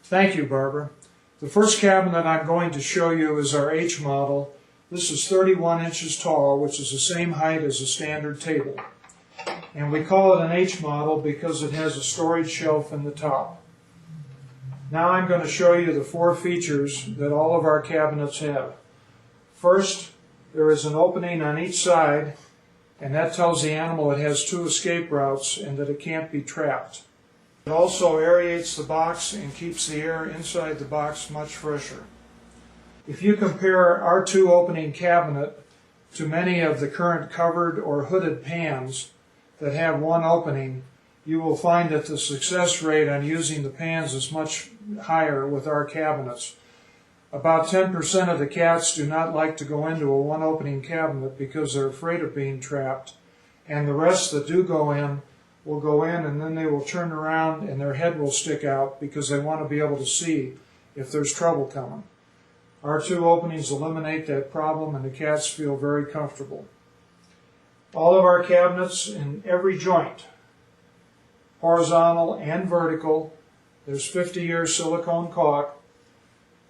Thank you, Barbara. The first cabinet I'm going to show you is our H model. This is 31 inches tall, which is the same height as a standard table. And we call it an H model because it has a storage shelf in the top. Now I'm going to show you the four features that all of our cabinets have. First, there is an opening on each side, and that tells the animal it has two escape routes and that it can't be trapped. It also aerates the box and keeps the air inside the box much fresher. If you compare our two-opening cabinet to many of the current covered or hooded pans that have one opening, you will find that the success rate on using the pans is much higher with our cabinets. About 10% of the cats do not like to go into a one-opening cabinet because they're afraid of being trapped, and the rest that do go in will go in and then they will turn around and their head will stick out because they want to be able to see if there's trouble coming. Our two openings eliminate that problem and the cats feel very comfortable. All of our cabinets in every joint, horizontal and vertical, there's 50-year silicone caulk,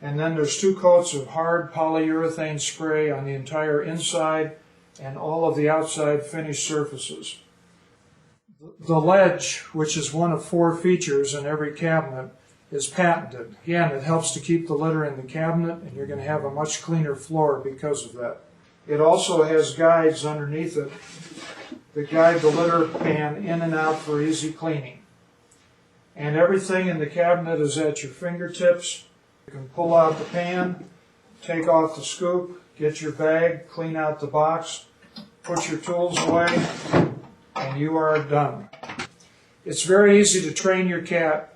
and then there's 2 coats of hard polyurethane spray on the entire inside and all of the outside finished surfaces. The ledge, which is one of 4 features in every cabinet, is patented. Again, it helps to keep the litter in the cabinet, and you're going to have a much cleaner floor because of that. It also has guides underneath it that guide the litter pan in and out for easy cleaning. And everything in the cabinet is at your fingertips. You can pull out the pan, take off the scoop, get your bag, clean out the box, put your tools away, and you are done. It's very easy to train your cat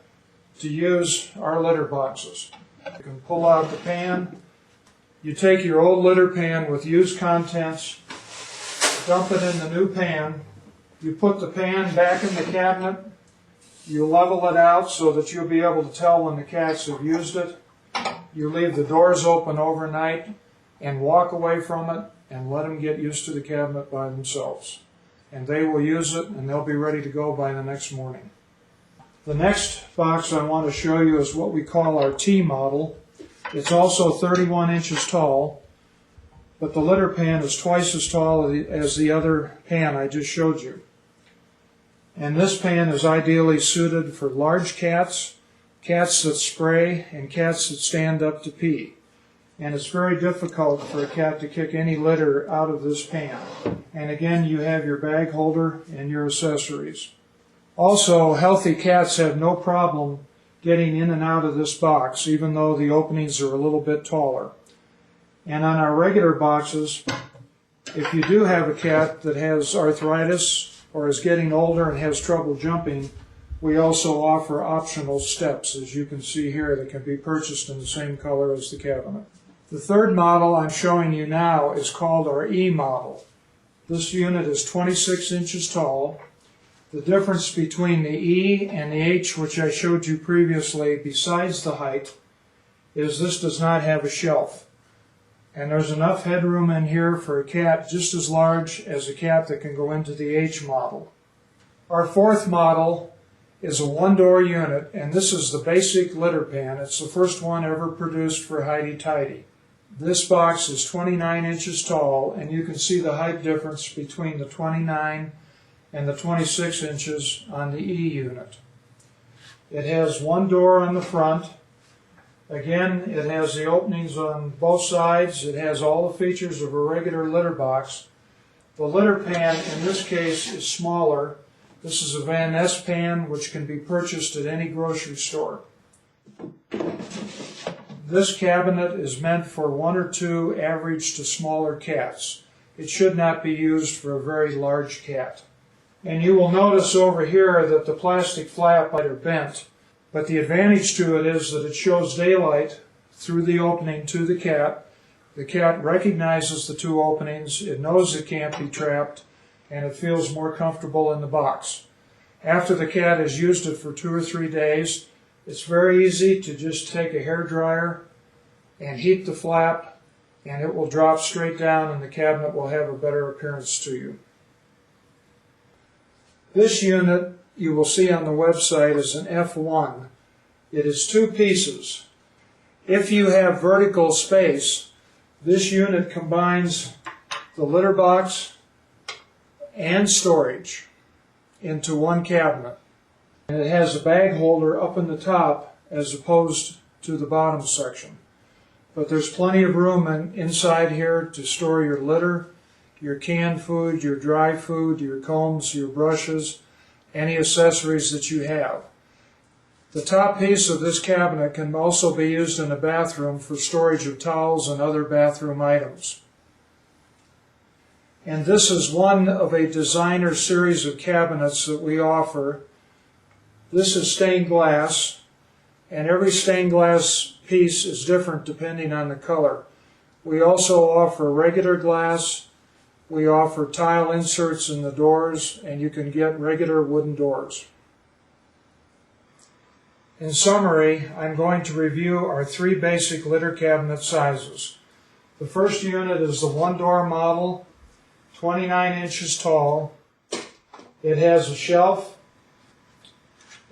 to use our litter boxes. You can pull out the pan. You take your old litter pan with used contents, dump it in the new pan. You put the pan back in the cabinet. You level it out so that you'll be able to tell when the cats have used it. You leave the doors open overnight and walk away from it and let them get used to the cabinet by themselves. And they will use it and they'll be ready to go by the next morning. The next box I want to show you is what we call our T model. It's also 31 inches tall, but the litter pan is twice as tall as the other pan I just showed you. And this pan is ideally suited for large cats, cats that spray, and cats that stand up to pee. And it's very difficult for a cat to kick any litter out of this pan. And again, you have your bag holder and your accessories. Also, healthy cats have no problem getting in and out of this box, even though the openings are a little bit taller. And on our regular boxes, if you do have a cat that has arthritis or is getting older and has trouble jumping, we also offer optional steps, as you can see here, that can be purchased in the same color as the cabinet. The third model I'm showing you now is called our E model. This unit is 26 inches tall. The difference between the E and the H, which I showed you previously, besides the height, is this does not have a shelf. And there's enough headroom in here for a cat just as large as a cat that can go into the H model. Our fourth model is a one-door unit, and this is the basic litter pan. It's the first one ever produced for Hidy. This box is 29 inches tall, and you can see the height difference between the 29 and the 26 inches on the E unit. It has one door on the front. Again, it has the openings on both sides. It has all the features of a regular litter box. The litter pan in this case is smaller. This is a Van Ness pan which can be purchased at any grocery store. This cabinet is meant for 1 or 2 average to smaller cats. It should not be used for a very large cat. And you will notice over here that the plastic flap are bent, but the advantage to it is that it shows daylight through the opening to the cat. The cat recognizes the 2 openings, it knows it can't be trapped, and it feels more comfortable in the box. After the cat has used it for 2 or 3 days, it's very easy to just take a hairdryer and heat the flap, and it will drop straight down and the cabinet will have a better appearance to you. This unit you will see on the website is an F1. It is two pieces. If you have vertical space, this unit combines the litter box and storage into one cabinet. And it has a bag holder up in the top as opposed to the bottom section. But there's plenty of room inside here to store your litter, your canned food, your dry food, your combs, your brushes, any accessories that you have. The top piece of this cabinet can also be used in a bathroom for storage of towels and other bathroom items. And this is one of a designer series of cabinets that we offer. This is stained glass, and every stained glass piece is different depending on the color. We also offer regular glass, we offer tile inserts in the doors, and you can get regular wooden doors. In summary, I'm going to review our three basic litter cabinet sizes. The first unit is the one-door model, 29 inches tall. It has a shelf,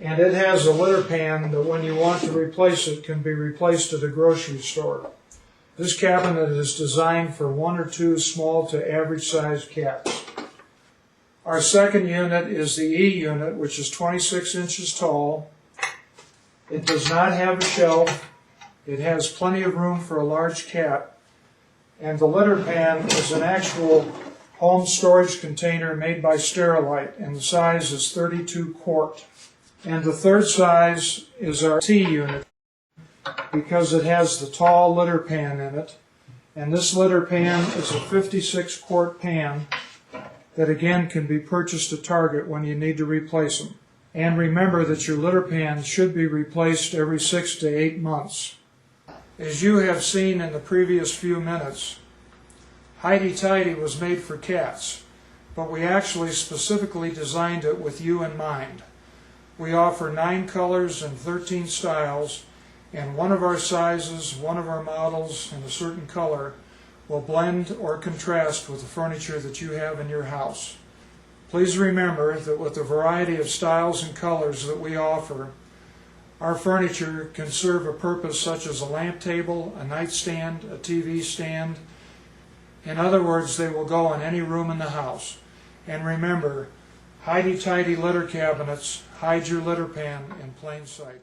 and it has a litter pan that when you want to replace it can be replaced at a grocery store. This cabinet is designed for one or two small to average sized cats. Our second unit is the E unit, which is 26 inches tall. It does not have a shelf. It has plenty of room for a large cat. And the litter pan is an actual home storage container made by Sterilite, and the size is 32 quart. And the third size is our T unit, because it has the tall litter pan in it. And this litter pan is a 56 quart pan that again can be purchased at Target when you need to replace them. And remember that your litter pan should be replaced every 6 to 8 months. As you have seen in the previous few minutes, Hidy was made for cats, but we actually specifically designed it with you in mind. We offer 9 colors and 13 styles, and one of our sizes, one of our models, in a certain color will blend or contrast with the furniture that you have in your house. Please remember that with the variety of styles and colors that we offer, our furniture can serve a purpose such as a lamp table, a nightstand, a TV stand. In other words, they will go in any room in the house. And remember, Hidy litter cabinets hide your litter pan in plain sight.